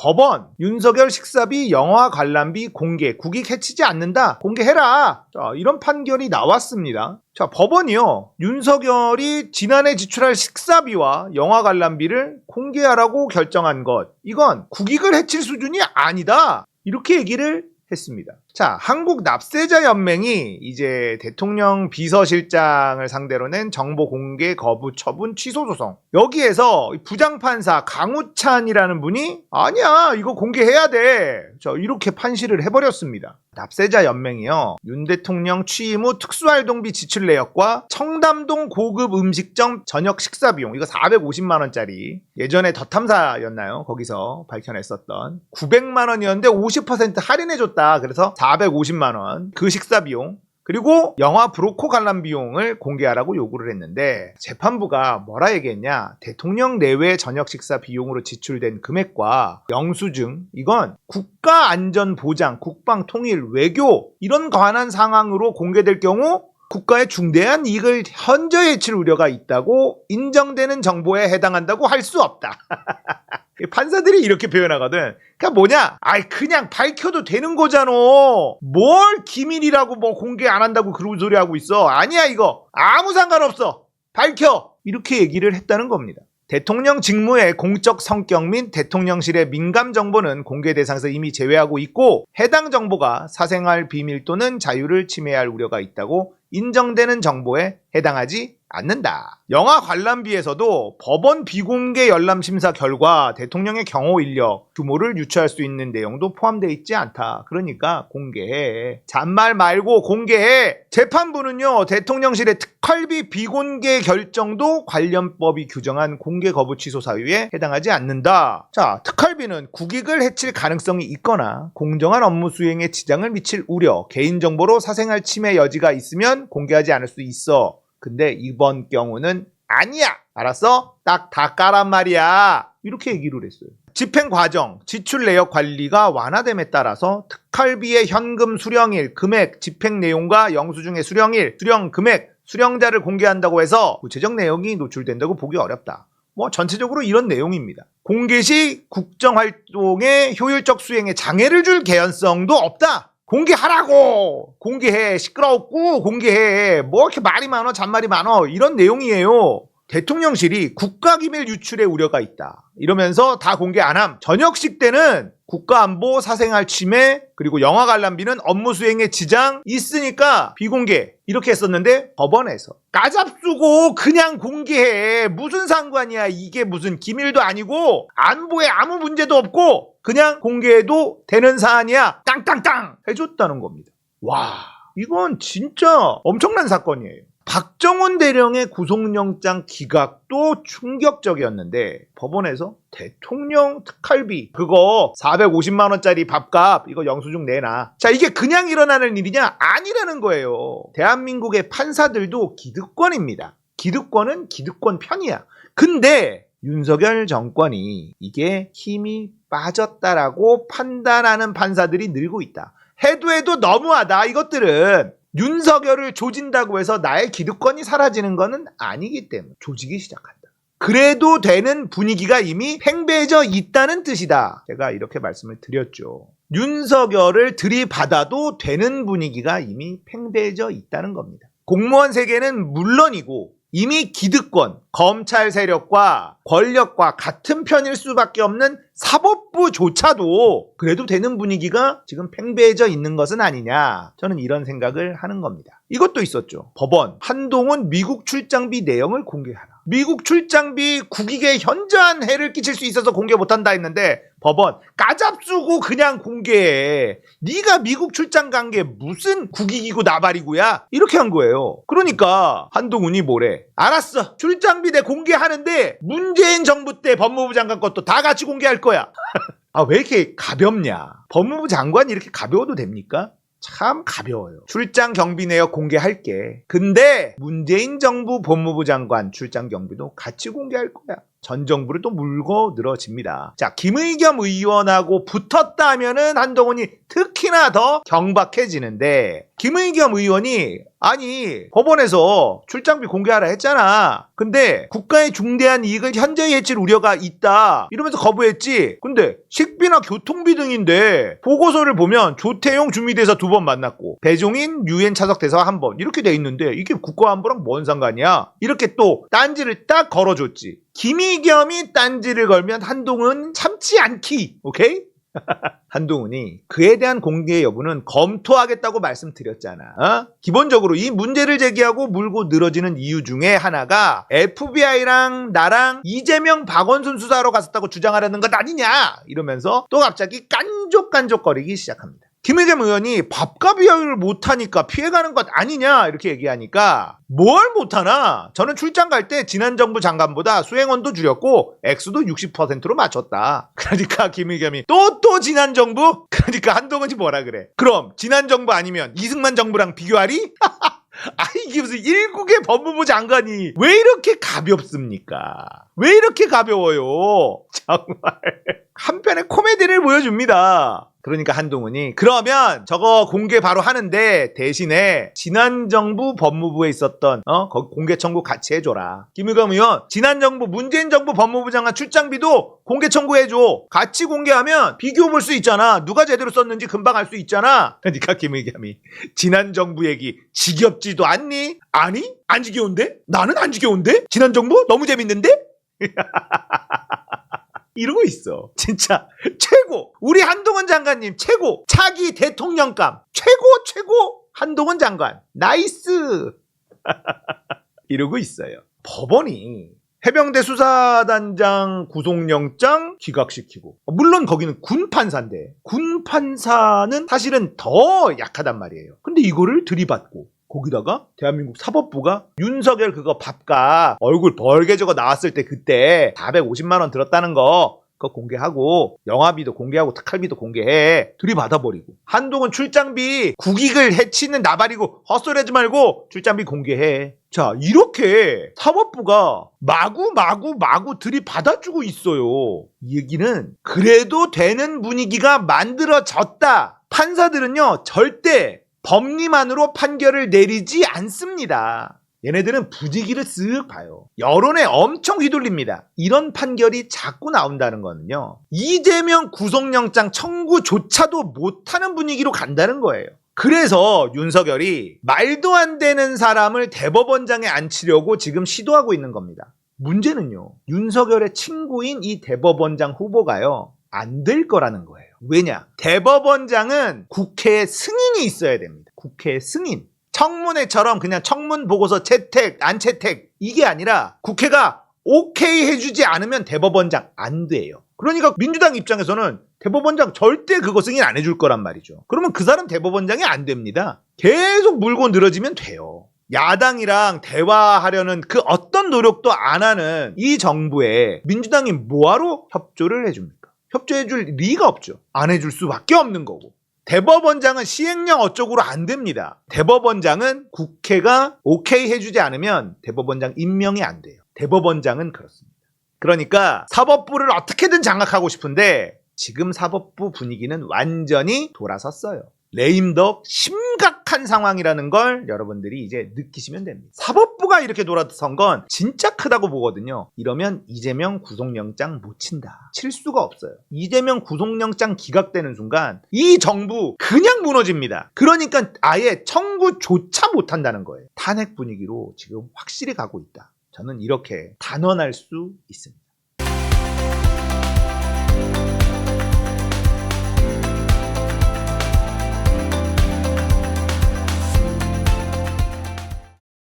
법원 윤석열 식사비, 영화 관람비 공개, 국익 해치지 않는다. 공개해라. 자, 이런 판결이 나왔습니다. 자, 법원이요. 윤석열이 지난해 지출할 식사비와 영화 관람비를 공개하라고 결정한 것. 이건 국익을 해칠 수준이 아니다. 이렇게 얘기를 했습니다. 자, 한국납세자연맹이 이제 대통령 비서실장을 상대로 낸 정보 공개 거부 처분 취소 소송. 여기에서 부장판사 강우찬이라는 분이 아니야, 이거 공개해야 돼. 자, 이렇게 판시를 해버렸습니다. 납세자연맹이요. 윤 대통령 취임 후 특수활동비 지출 내역과 청담동 고급 음식점 저녁 식사비용, 이거 450만 원짜리, 예전에 더탐사였나요? 거기서 밝혀냈었던 900만 원이었는데 50% 할인해줬다. 그래서 450만 원 그 식사 비용, 그리고 영화 브로커 관람 비용을 공개하라고 요구를 했는데 재판부가 뭐라 얘기했냐? 대통령 내외 저녁 식사 비용으로 지출된 금액과 영수증, 이건 국가안전보장, 국방통일, 외교 이런 관한 상황으로 공개될 경우 국가의 중대한 이익을 현저히 해칠 우려가 있다고 인정되는 정보에 해당한다고 할 수 없다. 판사들이 이렇게 표현하거든. 그러니까 뭐냐? 아이, 그냥 밝혀도 되는 거잖아. 뭘 기밀이라고 뭐 공개 안 한다고 그런 소리 하고 있어. 아니야, 이거 아무 상관없어. 밝혀. 이렇게 얘기를 했다는 겁니다. 대통령 직무의 공적 성격 및 대통령실의 민감 정보는 공개 대상에서 이미 제외하고 있고, 해당 정보가 사생활 비밀 또는 자유를 침해할 우려가 있다고 인정되는 정보에 해당하지 않는다. 영화 관람비에서도 법원 비공개 열람 심사 결과 대통령의 경호 인력 규모를 유추할 수 있는 내용도 포함되어 있지 않다. 그러니까 공개해. 잔말 말고 공개해. 재판부는요, 대통령실의 특활비 비공개 결정도 관련법이 규정한 공개 거부 취소 사유에 해당하지 않는다. 자, 특활비는 국익을 해칠 가능성이 있거나 공정한 업무 수행에 지장을 미칠 우려, 개인정보로 사생활 침해 여지가 있으면 공개하지 않을 수 있어. 근데 이번 경우는 아니야. 알았어? 딱 다 까란 말이야. 이렇게 얘기를 했어요. 집행 과정, 지출 내역 관리가 완화됨에 따라서 특활비의 현금 수령일, 금액, 집행 내용과 영수증의 수령일, 수령 금액, 수령자를 공개한다고 해서 구체적 내용이 노출된다고 보기 어렵다. 뭐 전체적으로 이런 내용입니다. 공개 시 국정활동의 효율적 수행에 장애를 줄 개연성도 없다. 공개하라고! 공개해! 시끄러웠고 공개해! 뭐 이렇게 말이 많어, 잔말이 많어, 이런 내용이에요. 대통령실이 국가기밀 유출의 우려가 있다. 이러면서 다 공개 안 함. 저녁식 때는 국가안보, 사생활 침해, 그리고 영화 관람비는 업무 수행에 지장 있으니까 비공개. 이렇게 했었는데 법원에서 까잡수고 그냥 공개해. 무슨 상관이야. 이게 무슨 기밀도 아니고 안보에 아무 문제도 없고 그냥 공개해도 되는 사안이야. 땅땅땅 해줬다는 겁니다. 와, 이건 진짜 엄청난 사건이에요. 박정훈 대령의 구속영장 기각도 충격적이었는데 법원에서 대통령 특활비 그거 450만 원짜리 밥값 이거 영수증 내놔. 자, 이게 그냥 일어나는 일이냐? 아니라는 거예요. 대한민국의 판사들도 기득권입니다. 기득권은 기득권 편이야. 근데 윤석열 정권이 이게 힘이 빠졌다라고 판단하는 판사들이 늘고 있다. 해도 너무하다. 이것들은 윤석열을 조진다고 해서 나의 기득권이 사라지는 것은 아니기 때문에 조지기 시작한다. 그래도 되는 분위기가 이미 팽배해져 있다는 뜻이다. 제가 이렇게 말씀을 드렸죠. 윤석열을 들이받아도 되는 분위기가 이미 팽배해져 있다는 겁니다. 공무원 세계는 물론이고 이미 기득권, 검찰 세력과 권력과 같은 편일 수밖에 없는 사법부조차도 그래도 되는 분위기가 지금 팽배해져 있는 것은 아니냐. 저는 이런 생각을 하는 겁니다. 이것도 있었죠. 법원, 한동훈 미국 출장비 내용을 공개하라. 미국 출장비 국익에 현저한 해를 끼칠 수 있어서 공개 못한다 했는데 법원, 까잡수고 그냥 공개해. 네가 미국 출장 간 게 무슨 국익이고 나발이고야? 이렇게 한 거예요. 그러니까 한동훈이 뭐래? 알았어. 출장비 내 공개하는데 문재인 정부 때 법무부 장관 것도 다 같이 공개할 거야. 아, 왜 이렇게 가볍냐? 법무부 장관이 이렇게 가벼워도 됩니까? 참 가벼워요. 출장 경비 내역 공개할게. 근데 문재인 정부 법무부 장관 출장 경비도 같이 공개할 거야. 전 정부를 또 물고 늘어집니다. 자, 김의겸 의원하고 붙었다 하면은 한동훈이 특히나 더 경박해지는데, 김의겸 의원이 아니 법원에서 출장비 공개하라 했잖아. 근데 국가의 중대한 이익을 현저히 해칠 우려가 있다 이러면서 거부했지. 근데 식비나 교통비 등인데 보고서를 보면 조태용 주미대사 2번 만났고 배종인 유엔 차석대사 1번 이렇게 돼 있는데 이게 국가안보랑 뭔 상관이야? 이렇게 또 딴지를 딱 걸어줬지. 김의겸이 딴지를 걸면 한동훈은 참지 않기. 오케이? 한동훈이 그에 대한 공개 여부는 검토하겠다고 말씀드렸잖아. 기본적으로 이 문제를 제기하고 물고 늘어지는 이유 중에 하나가 FBI랑 나랑 이재명 박원순 수사하러 갔었다고 주장하려는 것 아니냐 이러면서 또 갑자기 깐족깐족거리기 시작합니다. 김의겸 의원이 밥값 이야기를 못하니까 피해가는 것 아니냐 이렇게 얘기하니까 뭘 못하나? 저는 출장 갈 때 지난 정부 장관보다 수행원도 줄였고 액수도 60%로 맞췄다. 그러니까 김의겸이 또 지난 정부? 그러니까 한동훈이 뭐라 그래? 그럼 지난 정부 아니면 이승만 정부랑 비교하리? 이게 무슨 일국의 법무부 장관이 왜 이렇게 가볍습니까? 왜 이렇게 가벼워요? 정말 한편의 코미디를 보여줍니다. 그러니까 한동훈이 그러면 저거 공개 바로 하는데 대신에 지난 정부 법무부에 있었던 거기 공개 청구 같이 해줘라. 김의겸 의원 지난 정부 문재인 정부 법무부 장관 출장비도 공개 청구해줘. 같이 공개하면 비교해 볼 수 있잖아. 누가 제대로 썼는지 금방 알 수 있잖아. 그러니까 김의겸이 지난 정부 얘기 지겹지도 않니? 아니? 안 지겨운데? 나는 안 지겨운데? 지난 정부? 너무 재밌는데? 이러고 있어. 진짜 최고. 우리 한동훈 장관님 최고. 차기 대통령감 최고. 한동훈 장관 나이스. 이러고 있어요. 법원이 해병대 수사단장 구속영장 기각시키고, 물론 거기는 군판사인데 군판사는 사실은 더 약하단 말이에요. 근데 이거를 들이받고 거기다가 대한민국 사법부가 윤석열 그거 밥값 얼굴 벌게 적어 나왔을 때 그때 450만 원 들었다는 거 그거 공개하고 영화비도 공개하고 특활비도 공개해. 들이받아버리고 한동훈 출장비 국익을 해치는 나발이고 헛소리하지 말고 출장비 공개해. 자, 이렇게 사법부가 마구 들이받아주고 있어요. 이 얘기는 그래도 되는 분위기가 만들어졌다. 판사들은요 절대 법리만으로 판결을 내리지 않습니다. 얘네들은 분위기를 쓱 봐요. 여론에 엄청 휘둘립니다. 이런 판결이 자꾸 나온다는 거는요, 이재명 구속영장 청구조차도 못하는 분위기로 간다는 거예요. 그래서 윤석열이 말도 안 되는 사람을 대법원장에 앉히려고 지금 시도하고 있는 겁니다. 문제는요, 윤석열의 친구인 이 대법원장 후보가요 안 될 거라는 거예요. 왜냐? 대법원장은 국회에 승인이 있어야 됩니다. 국회에 승인. 청문회처럼 그냥 청문 보고서 채택, 안 채택 이게 아니라 국회가 오케이 해주지 않으면 대법원장 안 돼요. 그러니까 민주당 입장에서는 대법원장 절대 그거 승인 안 해줄 거란 말이죠. 그러면 그 사람 대법원장이 안 됩니다. 계속 물고 늘어지면 돼요. 야당이랑 대화하려는 그 어떤 노력도 안 하는 이 정부에 민주당이 뭐하러 협조를 해줍니까? 협조해줄 리가 없죠. 안 해줄 수밖에 없는 거고. 대법원장은 시행령 어쩌고로 안 됩니다. 대법원장은 국회가 오케이 해주지 않으면 대법원장 임명이 안 돼요. 대법원장은 그렇습니다. 그러니까 사법부를 어떻게든 장악하고 싶은데 지금 사법부 분위기는 완전히 돌아섰어요. 레임덕 심각한 상황이라는 걸 여러분들이 이제 느끼시면 됩니다. 사법부가 이렇게 돌아선 건 진짜 크다고 보거든요. 이러면 이재명 구속영장 못 친다. 칠 수가 없어요. 이재명 구속영장 기각되는 순간 이 정부 그냥 무너집니다. 그러니까 아예 청구조차 못한다는 거예요. 탄핵 분위기로 지금 확실히 가고 있다. 저는 이렇게 단언할 수 있습니다.